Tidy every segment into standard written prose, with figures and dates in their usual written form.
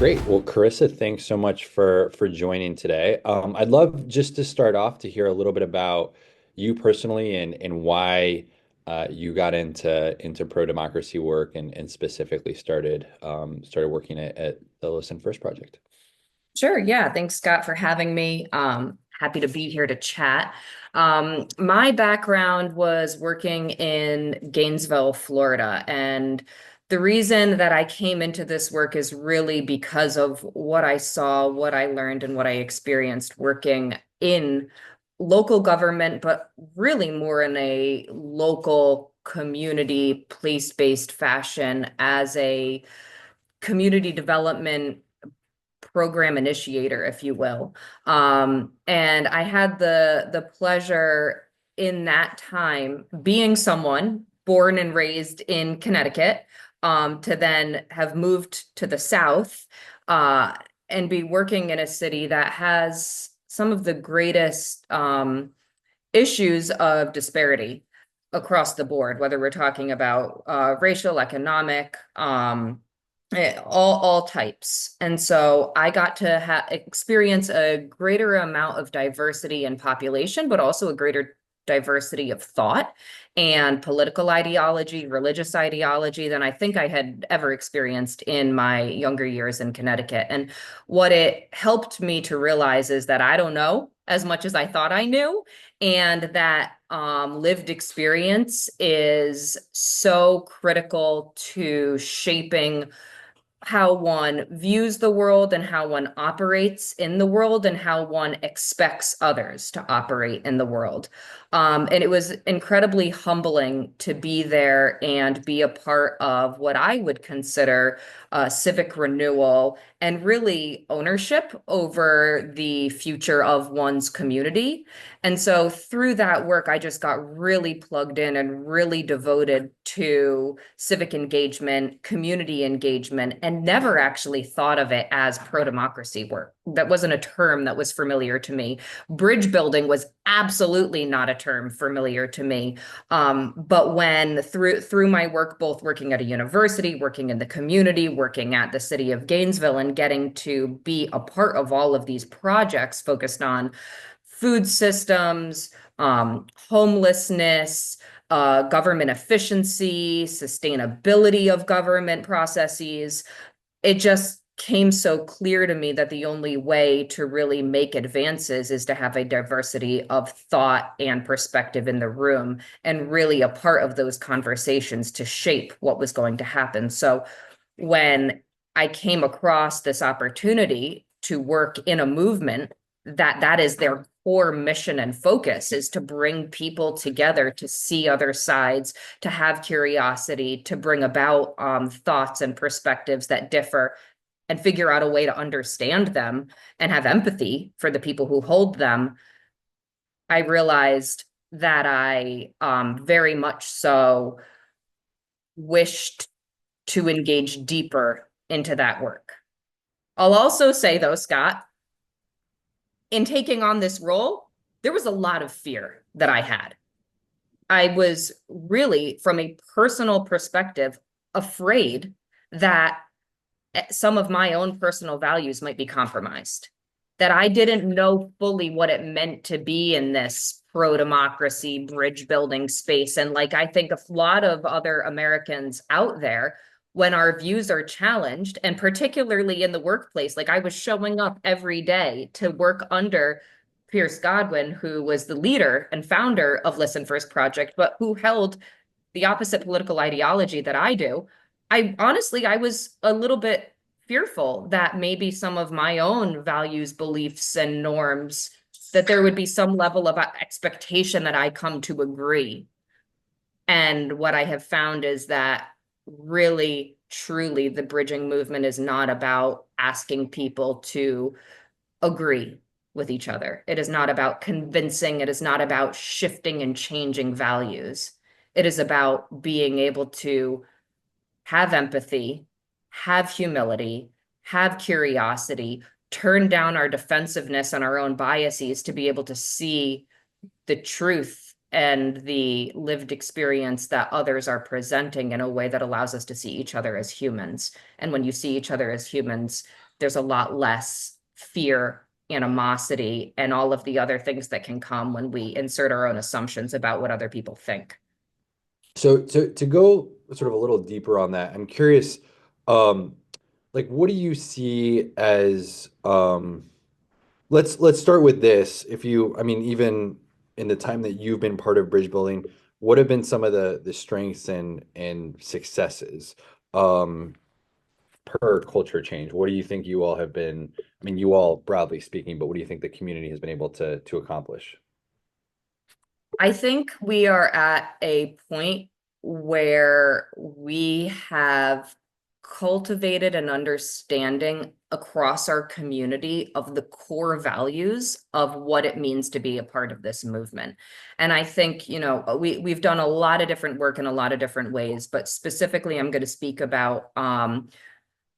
Great. Well, Karissa, thanks so much for joining today. I'd love just to start off to hear a little bit about you personally and why you got into pro-democracy work and specifically started working at the Listen First Project. Sure. Yeah. Thanks, Scott, for having me. Happy to be here to chat. My background was working in Gainesville, Florida. And the reason that I came into this work is really because of what I saw, what I learned, and what I experienced working in local government, but really more in a local community, place-based fashion as a community development program initiator, if you will. And I had the pleasure in that time being someone born and raised in Connecticut, to then have moved to the South, uh, and be working in a city that has some of the greatest issues of disparity across the board, whether we're talking about racial, economic, all types. And so I got to experience a greater amount of diversity in population, but also a greater diversity of thought and political ideology, religious ideology than I think I had ever experienced in my younger years in Connecticut. And what it helped me to realize is that I don't know as much as I thought I knew, and that lived experience is so critical to shaping how one views the world and how one operates in the world and how one expects others to operate in the world. And it was incredibly humbling to be there and be a part of what I would consider civic renewal and really ownership over the future of one's community. And so through that work, I just got really plugged in and really devoted to civic engagement, community engagement, and never actually thought of it as pro-democracy work. That wasn't a term that was familiar to me. Bridge building was absolutely not a term familiar to me. But when through my work, both working at a university, working in the community, working at the city of Gainesville, and getting to be a part of all of these projects focused on food systems, homelessness, government efficiency, sustainability of government processes, it just came so clear to me that the only way to really make advances is to have a diversity of thought and perspective in the room and really a part of those conversations to shape what was going to happen. So when I came across this opportunity to work in a movement that is their core mission and focus, is to bring people together, to see other sides, to have curiosity, to bring about thoughts and perspectives that differ and figure out a way to understand them and have empathy for the people who hold them. I realized that I very much so wished to engage deeper into that work. I'll also say, though, Scott, in taking on this role, there was a lot of fear that I had. I was really, from a personal perspective, afraid that some of my own personal values might be compromised, that I didn't know fully what it meant to be in this pro-democracy bridge building space. And like, I think a lot of other Americans out there, when our views are challenged, and particularly in the workplace, like I was showing up every day to work under Pierce Godwin, who was the leader and founder of Listen First Project, but who held the opposite political ideology that I do. I honestly, I was a little bit fearful that maybe some of my own values, beliefs, and norms, that there would be some level of expectation that I come to agree. And what I have found is that really, truly, the bridging movement is not about asking people to agree with each other. It is not about convincing. It is not about shifting and changing values. It is about being able to have empathy, have humility, have curiosity, turn down our defensiveness and our own biases to be able to see the truth and the lived experience that others are presenting in a way that allows us to see each other as humans. And when you see each other as humans, there's a lot less fear, animosity, and all of the other things that can come when we insert our own assumptions about what other people think. So to go sort of a little deeper on that, I'm curious, um, like what do you see as let's start with this. If you, I mean, even in the time that you've been part of bridge building, what have been some of the strengths and successes um per culture change? What do you think you all have been, I mean, you all broadly speaking, but what do you think the community has been able to accomplish? I think we are at a point where we have cultivated an understanding across our community of the core values of what it means to be a part of this movement. And I think, we've done a lot of different work in a lot of different ways, but specifically, I'm going to speak about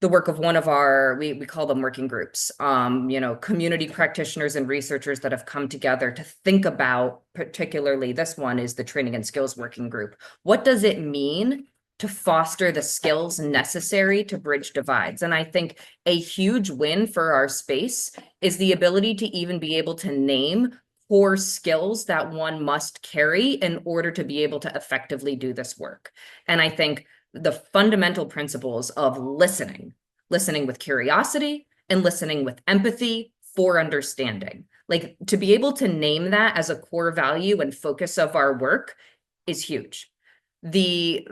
the work of one of our, we call them working groups, community practitioners and researchers that have come together to think about, particularly this one is the training and skills working group. What does it mean to foster the skills necessary to bridge divides? And I think a huge win for our space is the ability to even be able to name core skills that one must carry in order to be able to effectively do this work. And I think the fundamental principles of listening with curiosity and listening with empathy for understanding. Like to be able to name that as a core value and focus of our work is huge. The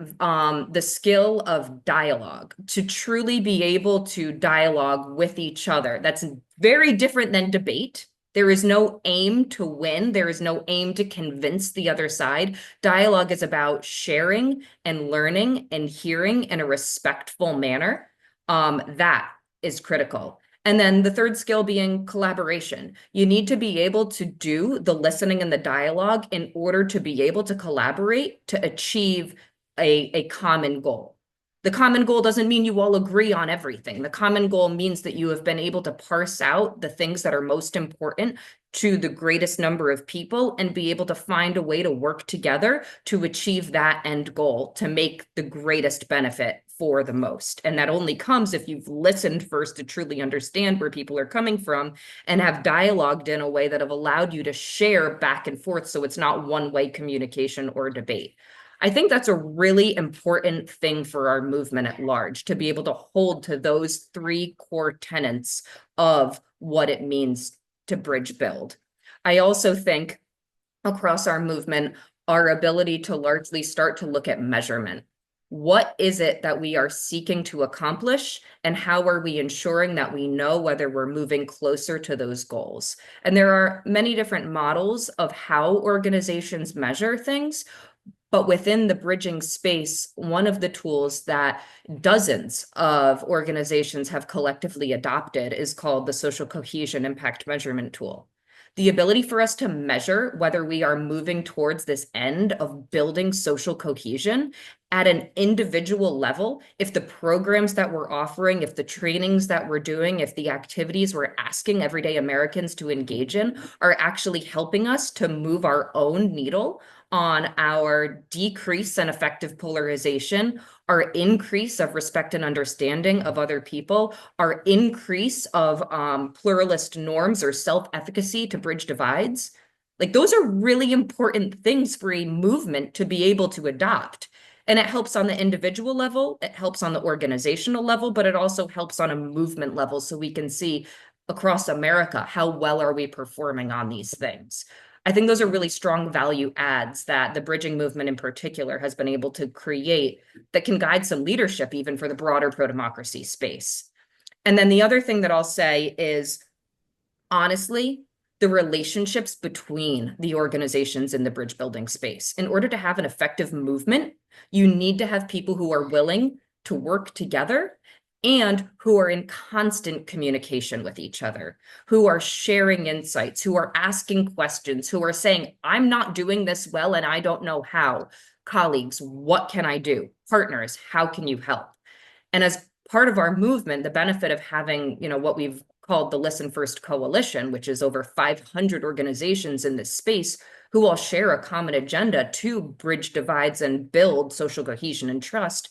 skill of dialogue, to truly be able to dialogue with each other. That's very different than debate. There is no aim to win. There is no aim to convince the other side. Dialogue is about sharing and learning and hearing in a respectful manner. That is critical. And then the third skill being collaboration. You need to be able to do the listening and the dialogue in order to be able to collaborate to achieve a common goal. The common goal doesn't mean you all agree on everything. The common goal means that you have been able to parse out the things that are most important to the greatest number of people and be able to find a way to work together to achieve that end goal to make the greatest benefit for the most. And that only comes if you've listened first to truly understand where people are coming from and have dialogued in a way that have allowed you to share back and forth so it's not one-way communication or debate. I think that's a really important thing for our movement at large, to be able to hold to those three core tenets of what it means to bridge build. I also think across our movement, our ability to largely start to look at measurement. What is it that we are seeking to accomplish, and how are we ensuring that we know whether we're moving closer to those goals? And there are many different models of how organizations measure things. But within the bridging space, one of the tools that dozens of organizations have collectively adopted is called the Social Cohesion Impact Measurement Tool. The ability for us to measure whether we are moving towards this end of building social cohesion at an individual level, if the programs that we're offering, if the trainings that we're doing, if the activities we're asking everyday Americans to engage in are actually helping us to move our own needle on our decrease and effective polarization, our increase of respect and understanding of other people, our increase of pluralist norms or self-efficacy to bridge divides. Like those are really important things for a movement to be able to adopt. And it helps on the individual level, it helps on the organizational level, but it also helps on a movement level so we can see across America how well are we performing on these things. I think those are really strong value adds that the bridging movement in particular has been able to create that can guide some leadership even for the broader pro-democracy space. And then the other thing that I'll say is, honestly, the relationships between the organizations in the bridge building space. In order to have an effective movement, you need to have people who are willing to work together and who are in constant communication with each other, who are sharing insights, who are asking questions, who are saying, I'm not doing this well and I don't know how. Colleagues, what can I do? Partners, how can you help? And as part of our movement, the benefit of having, what we've called the Listen First Coalition, which is over 500 organizations in this space who all share a common agenda to bridge divides and build social cohesion and trust,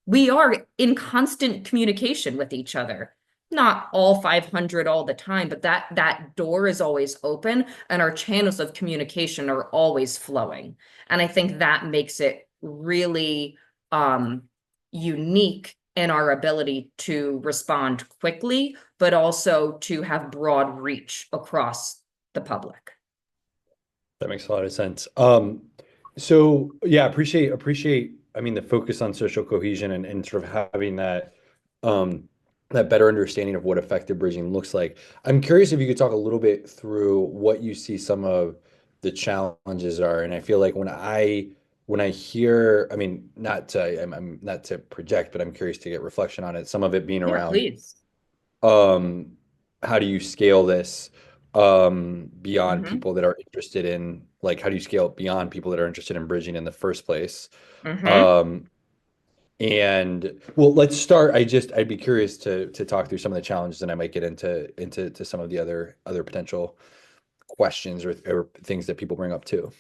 we are in constant communication with each other. not all 500 all the time, but that door is always open and our channels of communication are always flowing. And I think that makes it really um, unique in our ability to respond quickly, but also to have broad reach across the public. That makes a lot of sense. So yeah, appreciate, I mean, the focus on social cohesion and sort of having um that better understanding of what effective bridging looks like. I'm curious if you could talk a little bit through what you see some of the challenges are. And I feel like when I hear, I mean, I'm not to project, but I'm curious to get reflection on it. Some of it being Yeah, around please. um, how do you scale this beyond Hmm. people that are interested in, like, how do you scale it beyond people that are interested in bridging in the first place? Hmm. Um, and well, let's start. I'd be curious to talk through some of the challenges, and I might get into to some of the other potential questions or things that people bring up too.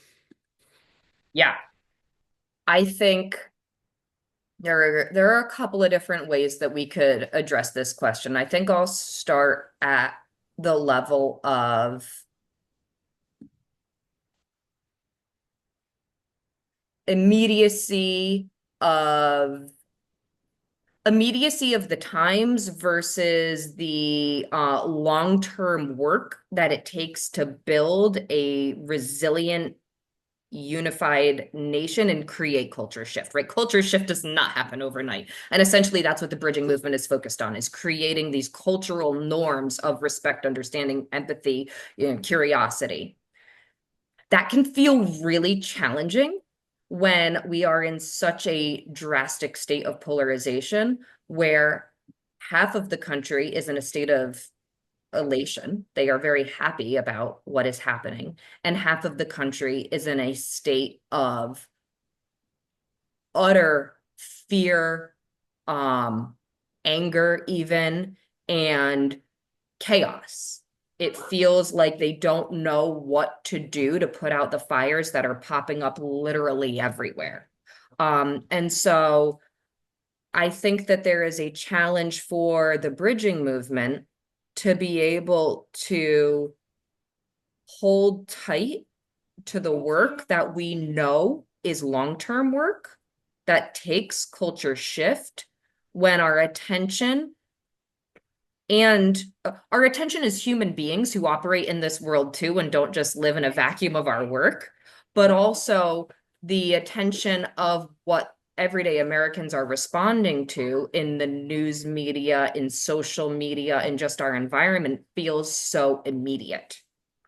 Yeah, I think there are a couple of different ways that we could address this question. I think I'll start at the level of immediacy of immediacy of the times versus the long-term work that it takes to build a resilient unified nation and create culture shift, right? Culture shift does not happen overnight. And essentially that's what the bridging movement is focused on, is creating these cultural norms of respect, understanding, empathy, curiosity. That can feel really challenging when we are in such a drastic state of polarization where half of the country is in a state of elation. They are very happy about what is happening. And half of the country is in a state of utter fear, um, anger, even, and chaos. It feels like they don't know what to do to put out the fires that are popping up literally everywhere. And so I think that there is a challenge for the bridging movement to be able to hold tight to the work that we know is long-term work that takes culture shift when our attention as human beings who operate in this world too and don't just live in a vacuum of our work, but also the attention of what everyday Americans are responding to in the news media, in social media, in just our environment feels so immediate,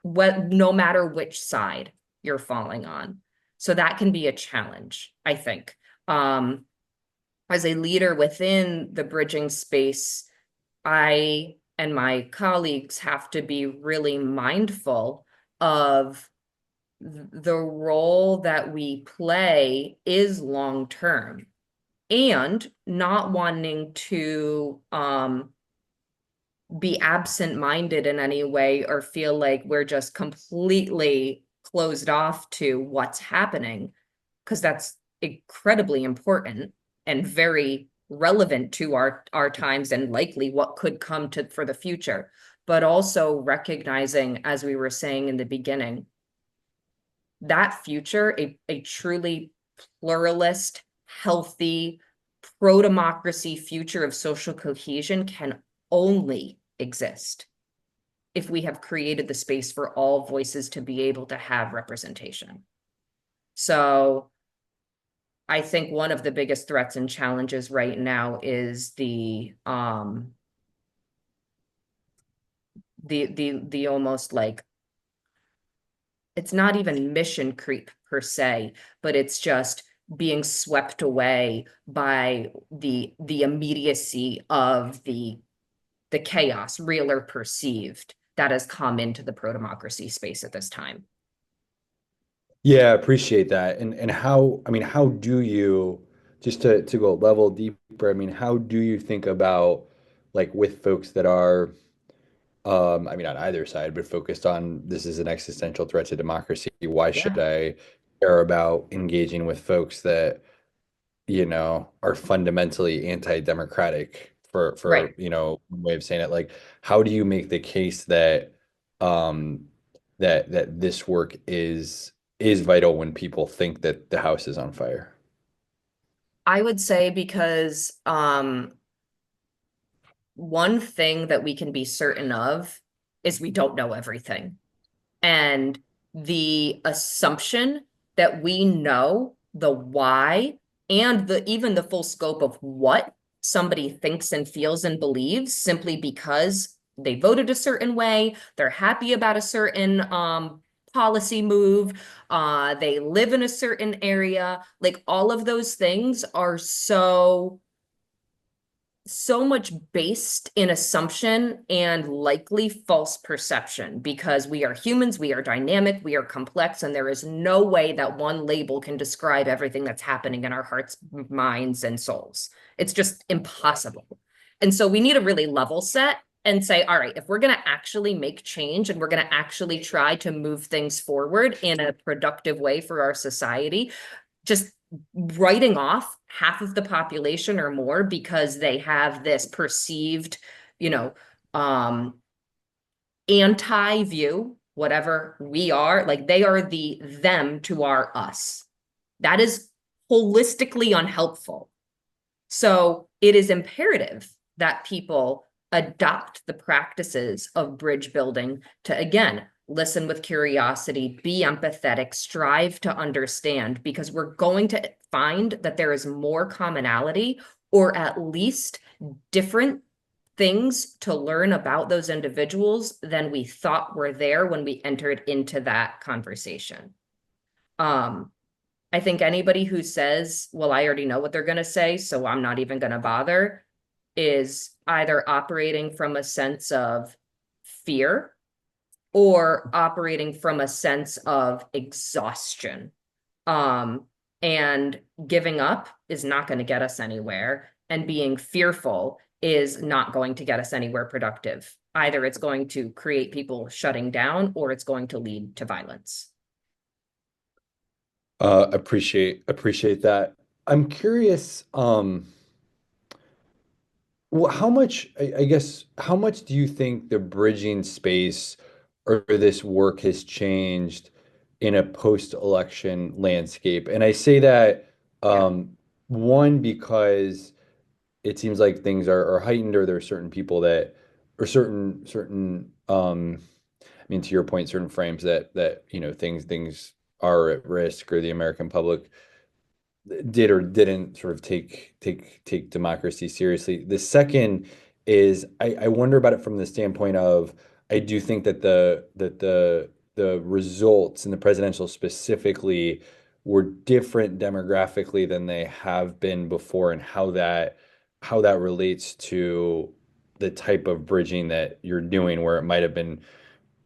no matter which side you're falling on. So that can be a challenge, I think. Um, as a leader within the bridging space, I and my colleagues have to be really mindful of the role that we play is long term and not wanting to be absent-minded in any way or feel like we're just completely closed off to what's happening, because that's incredibly important and very relevant to our times and likely what could come to for the future. But also recognizing, as we were saying in the beginning, that future, a truly pluralist, healthy, pro-democracy future of social cohesion can only exist if we have created the space for all voices to be able to have representation. So I think one of the biggest threats and challenges right now is the almost like, it's not even mission creep per se, but it's just being swept away by the immediacy of the chaos, real or perceived, that has come into the pro-democracy space at this time. Yeah, appreciate that. And how, I mean, how do you, just to go a level deeper, I mean, how do you think about, like, with folks that are I mean, on either side, but focused on this is an existential threat to democracy. Why should Yeah. I care about engaging with folks that, are fundamentally anti-democratic for Right. one way of saying it. Like, how do you make the case that um that this work is vital when people think that the house is on fire? I would say because one thing that we can be certain of is we don't know everything. And the assumption that we know the why and the even the full scope of what somebody thinks and feels and believes simply because they voted a certain way, they're happy about a certain policy move, they live in a certain area, like all of those things are so much based in assumption and likely false perception because we are humans, we are dynamic, we are complex, and there is no way that one label can describe everything that's happening in our hearts, minds, and souls. It's just impossible. And so we need to really level set and say, all right, if we're going to actually make change and we're going to actually try to move things forward in a productive way for our society, just writing off half of the population or more because they have this perceived, you know, um, anti-view, whatever we are, like they are the them to our us. That is holistically unhelpful. So it is imperative that people adopt the practices of bridge building to, again, listen with curiosity, be empathetic, strive to understand, because we're going to find that there is more commonality or at least different things to learn about those individuals than we thought were there when we entered into that conversation. Um, I think anybody who says, well, I already know what they're going to say, so I'm not even going to bother, is either operating from a sense of fear or operating from a sense of exhaustion. Um, and giving up is not going to get us anywhere, and being fearful is not going to get us anywhere productive. Either it's going to create people shutting down or it's going to lead to violence. Appreciate that. I'm curious, how much, I guess, how much do you think the bridging space or this work has changed in a post-election landscape? And I say that Yeah. one, because it seems like things are heightened, or there are certain people that, or certain I mean, to your point, certain frames that things are at risk, or the American public did or didn't sort of take democracy seriously. The second is, I wonder about it from the standpoint of, I do think that the results in the presidential specifically were different demographically than they have been before, and how that relates to the type of bridging that you're doing, where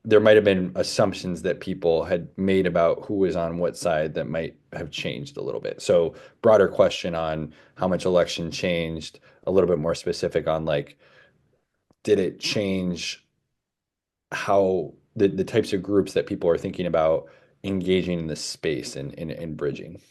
there might have been assumptions that people had made about who was on what side that might have changed a little bit. So, broader question on how much election changed, a little bit more specific on, like, did it change how the types of groups that people are thinking about engaging in this space and bridging?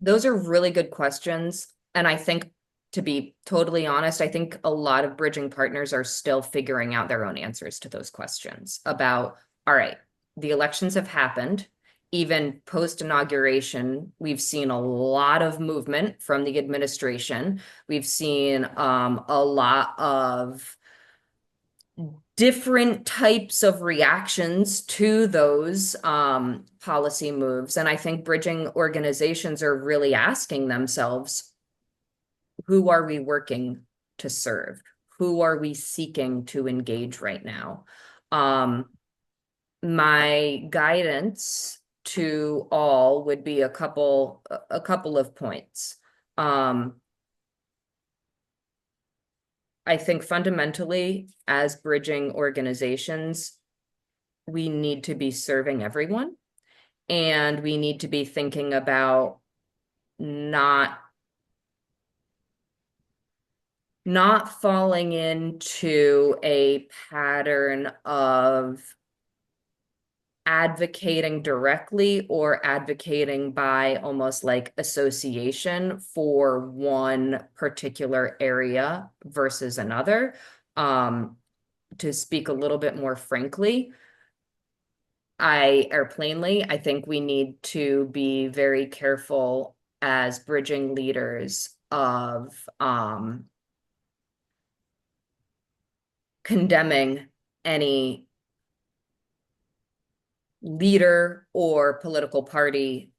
Those are really good questions. And I think, to be totally honest, I think a lot of bridging partners are still figuring out their own answers to those questions about, all right, the elections have happened. Even post inauguration, we've seen a lot of movement from the administration. We've seen a lot of different types of reactions to those policy moves. And I think bridging organizations are really asking themselves, who are we working to serve? Who are we seeking to engage right now? Um, my guidance to all would be a couple of points. Um, I think fundamentally, as bridging organizations, we need to be serving everyone, and we need to be thinking about not not falling into a pattern of advocating directly or advocating by almost like association for one particular area versus another. To speak a little bit more frankly, or plainly, I think we need to be very careful as bridging leaders of condemning any leader or political party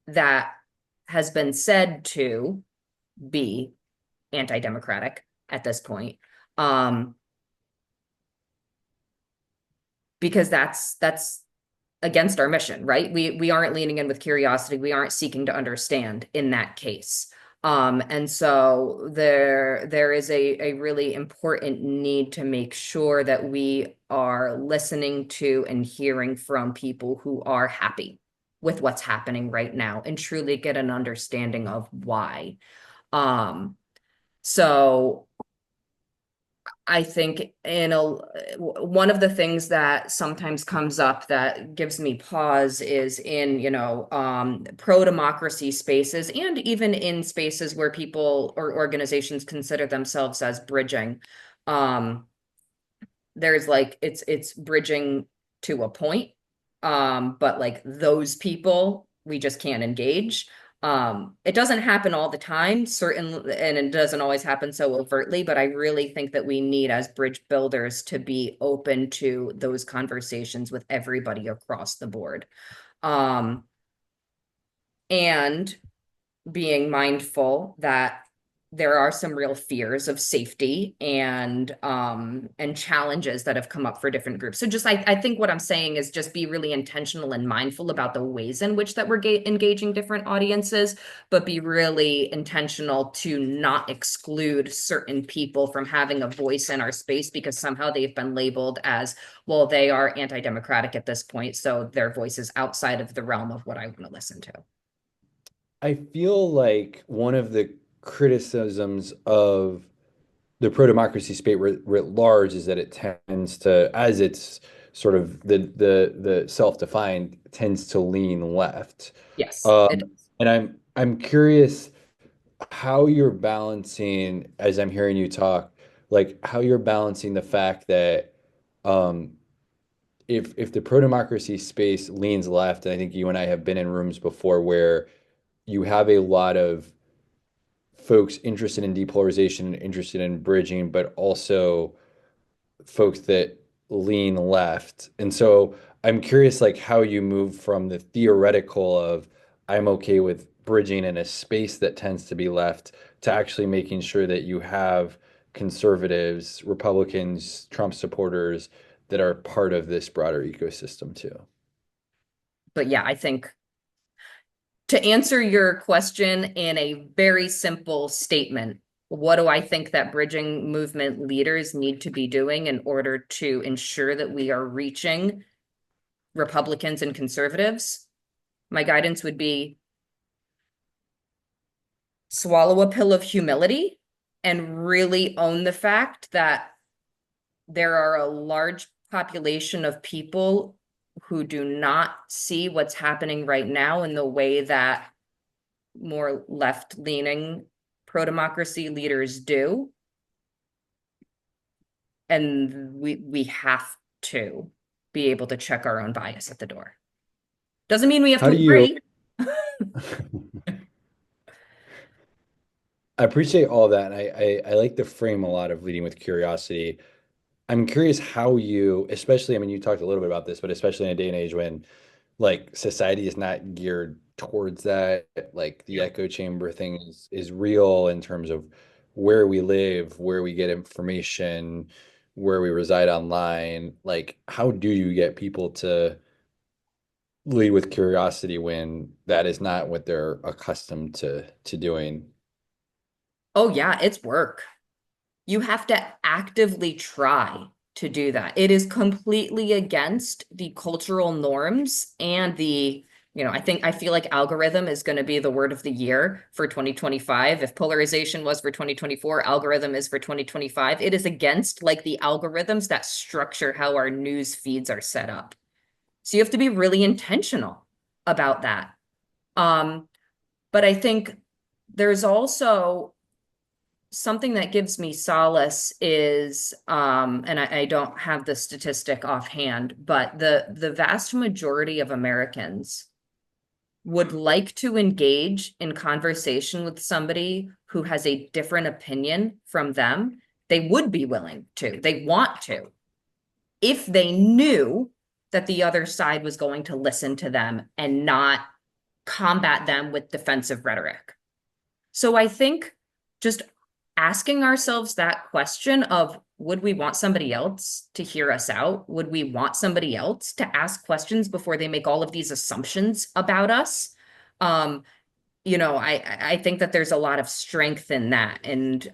that has been said to be anti-democratic at this point. Because that's against our mission, right? We aren't leaning in with curiosity. We aren't seeking to understand in that case. And so there is a really important need to make sure that we are listening to and hearing from people who are happy with what's happening right now and truly get an understanding of why. So I think one of the things that sometimes comes up that gives me pause is in, pro-democracy spaces and even in spaces where people or organizations consider themselves as bridging. There's like it's bridging to a point, but like those people we just can't engage. It doesn't happen all the time, certainly, and it doesn't always happen so overtly, but I really think that we need, as bridge builders, to be open to those conversations with everybody across the board. And being mindful that there are some real fears of safety and challenges that have come up for different groups. So just I think what I'm saying is just be really intentional and mindful about the ways in which that we're engaging different audiences, but be really intentional to not exclude certain people from having a voice in our space because somehow they've been labeled as, well, they are anti-democratic at this point, so their voice is outside of the realm of what I want to listen to. I feel like one of the criticisms of the pro-democracy space writ large is that it tends to, as it's sort of the self-defined, tends to lean left. Yes, it Um, does. and I'm curious how you're balancing, as I'm hearing you talk, like how you're balancing the fact that um, if the pro-democracy space leans left, and I think you and I have been in rooms before where you have a lot of folks interested in depolarization, interested in bridging, but also folks that lean left. And so I'm curious, like, how you move from the theoretical of I'm okay with bridging in a space that tends to be left to actually making sure that you have conservatives, Republicans, Trump supporters that are part of this broader ecosystem too. But yeah, I think to answer your question in a very simple statement, what do I think that bridging movement leaders need to be doing in order to ensure that we are reaching Republicans and conservatives? My guidance would be swallow a pill of humility and really own the fact that there are a large population of people who do not see what's happening right now in the way that more left-leaning pro-democracy leaders do. And we have to be able to check our own bias at the door. Doesn't mean we have How to do you, agree. I appreciate all that. And I like the frame a lot of leading with curiosity. I'm curious how you, especially, I mean, you talked a little bit about this, but especially in a day and age when like society is not geared towards that, like the Yeah. echo chamber thing is real in terms of where we live, where we get information, where we reside online. Like, how do you get people to lead with curiosity when that is not what they're accustomed to doing? Oh yeah, it's work. You have to actively try to do that. It is completely against the cultural norms and the I feel like algorithm is going to be the word of the year for 2025. If polarization was for 2024, algorithm is for 2025. It is against like the algorithms that structure how our news feeds are set up. So you have to be really intentional about that. Um, but I think there's also something that gives me solace is, and I don't have the statistic offhand, but the vast majority of Americans would like to engage in conversation with somebody who has a different opinion from them. They would be willing to, they want to, if they knew that the other side was going to listen to them and not combat them with defensive rhetoric. So I think just asking ourselves that question of, would we want somebody else to hear us out? Would we want somebody else to ask questions before they make all of these assumptions about us? Um, I think that there's a lot of strength in that. And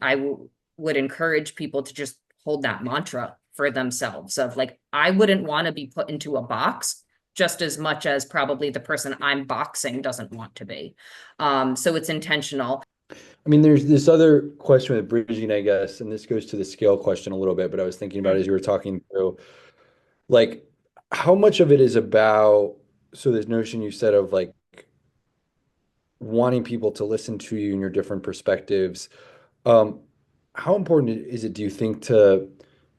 would encourage people to just hold that mantra for themselves of like, I wouldn't want to be put into a box just as much as probably the person I'm boxing doesn't want to be. So it's intentional. I mean, there's this other question with bridging, I guess, and this goes to the scale question a little bit, but I was thinking about as you were talking through, like, how much of it is about, so this notion you said of like wanting people to listen to you and your different perspectives. Um, how important is it, do you think, to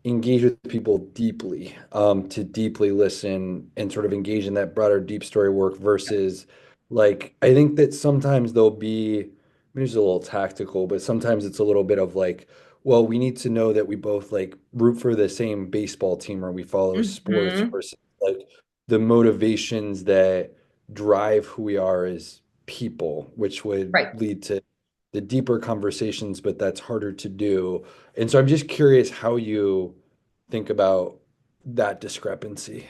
engage with people deeply, to deeply listen and sort of engage in that broader deep story work versus like, I think that sometimes there'll be, I mean, it's a little tactical, but sometimes it's a little bit of like, well, we need to know that we both like root for the same baseball team or we follow sports Mhm. versus like the motivations that drive who we are as people, which would Right. lead to the deeper conversations, but that's harder to do. And so I'm just curious how you think about that discrepancy.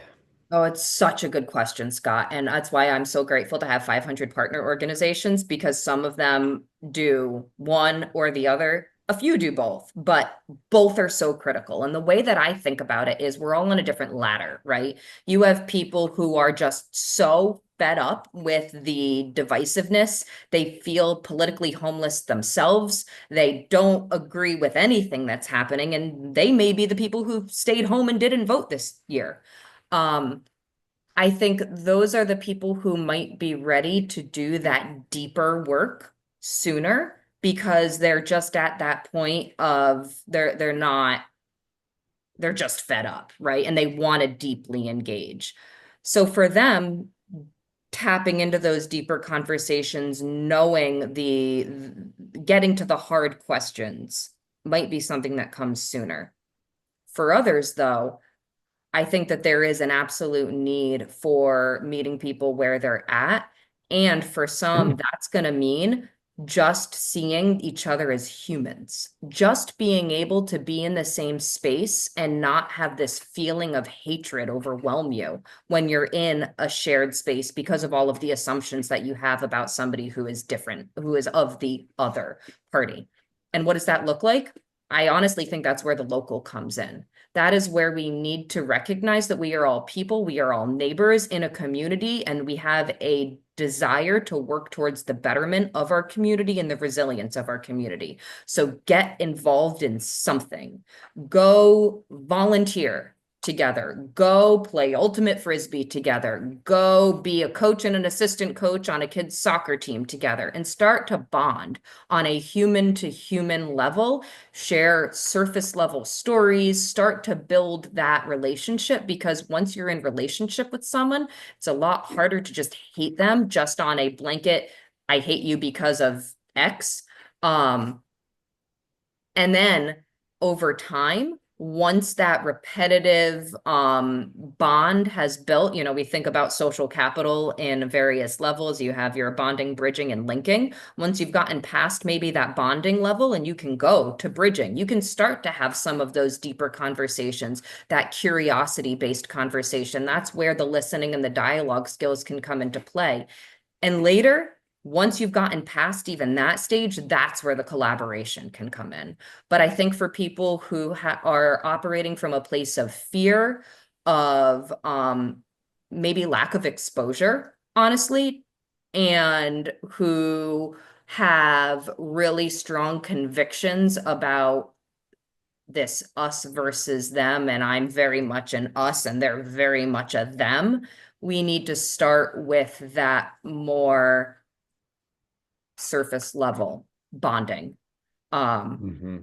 Oh, it's such a good question, Scott. And that's why I'm so grateful to have 500 partner organizations because some of them do one or the other. A few do both, but both are so critical. And the way that I think about it is we're all on a different ladder, right? You have people who are just so fed up with the divisiveness. They feel politically homeless themselves. They don't agree with anything that's happening. And they may be the people who stayed home and didn't vote this year. Um, I think those are the people who might be ready to do that deeper work sooner because they're just at that point of they're just fed up, right? And they want to deeply engage. So for them, tapping into those deeper conversations, knowing the getting to the hard questions might be something that comes sooner. For others, though, I think that there is an absolute need for meeting people where they're at. And for some, that's going to mean just seeing each other as humans, just being able to be in the same space and not have this feeling of hatred overwhelm you when you're in a shared space because of all of the assumptions that you have about somebody who is different, who is of the other party. And what does that look like? I honestly think that's where the local comes in. That is where we need to recognize that we are all people, we are all neighbors in a community, and we have a desire to work towards the betterment of our community and the resilience of our community. So get involved in something. Go volunteer together. Go play ultimate frisbee together. Go be a coach and an assistant coach on a kid's soccer team together and start to bond on a human to human level, share surface level stories, start to build that relationship because once you're in relationship with someone, it's a lot harder to just hate them just on a blanket, I hate you because of X. Um, and then over time, once that repetitive bond has built, we think about social capital in various levels. You have your bonding, bridging, and linking. Once you've gotten past maybe that bonding level and you can go to bridging, you can start to have some of those deeper conversations, that curiosity-based conversation. That's where the listening and the dialogue skills can come into play. And later, once you've gotten past even that stage, that's where the collaboration can come in. But I think for people who are operating from a place of fear, of maybe lack of exposure, honestly, and who have really strong convictions about this us versus them, and I'm very much an us and they're very much a them. We need to start with that more surface level bonding. Um, Hmm.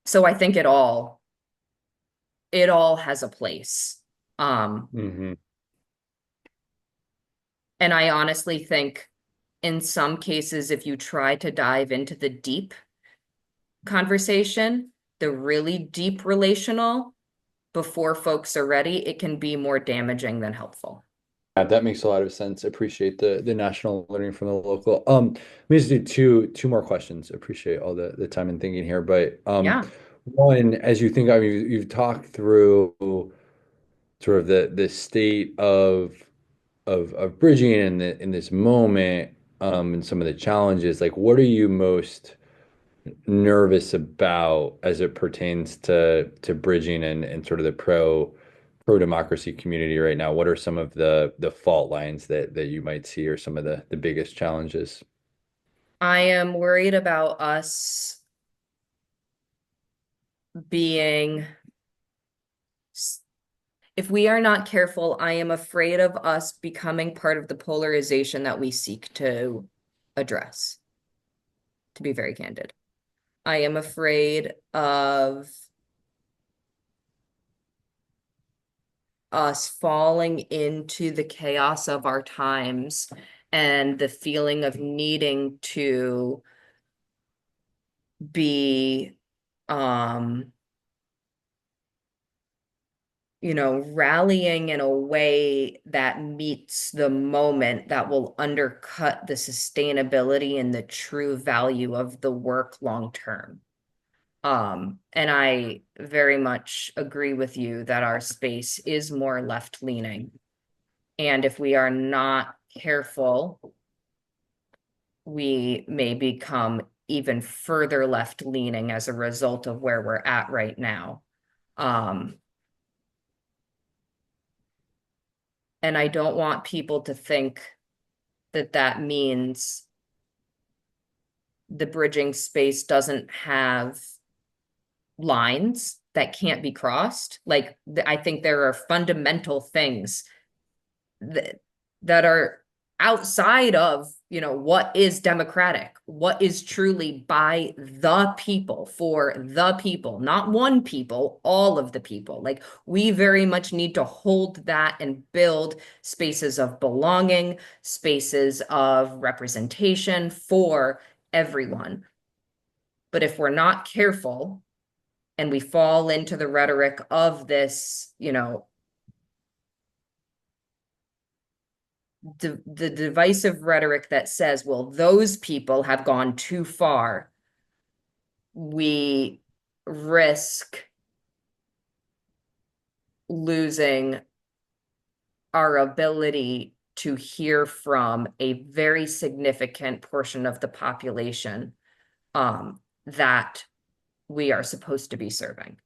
so I think it all has a place. Um, Hmm. and I honestly think in some cases, if you try to dive into the deep conversation, the really deep relational, before folks are ready, it can be more damaging than helpful. Yeah, that makes a lot of sense. Appreciate the national learning from the local. Let me just do two more questions. Appreciate all the time and thinking here. But Yeah. one, as you think, I mean, you've talked through sort of the state of bridging in this moment, and some of the challenges. Like, what are you most nervous about as it pertains to bridging and sort of the pro democracy community right now? What are some of the fault lines that you might see, or some of the biggest challenges? I am worried about us being, if we are not careful, I am afraid of us becoming part of the polarization that we seek to address, to be very candid. I am afraid of us falling into the chaos of our times and the feeling of needing to be, um, rallying in a way that meets the moment that will undercut the sustainability and the true value of the work long term. And I very much agree with you that our space is more left leaning. And if we are not careful, we may become even further left leaning as a result of where we're at right now. Um, and I don't want people to think that that means the bridging space doesn't have lines that can't be crossed. Like, I think there are fundamental things that that are outside of, what is democratic, what is truly by the people, for the people, not one people, all of the people. Like, we very much need to hold that and build spaces of belonging, spaces of representation for everyone. But if we're not careful and we fall into the rhetoric of this, the divisive rhetoric that says, well, those people have gone too far, we risk losing our ability to hear from a very significant portion of the population, that we are supposed to be serving.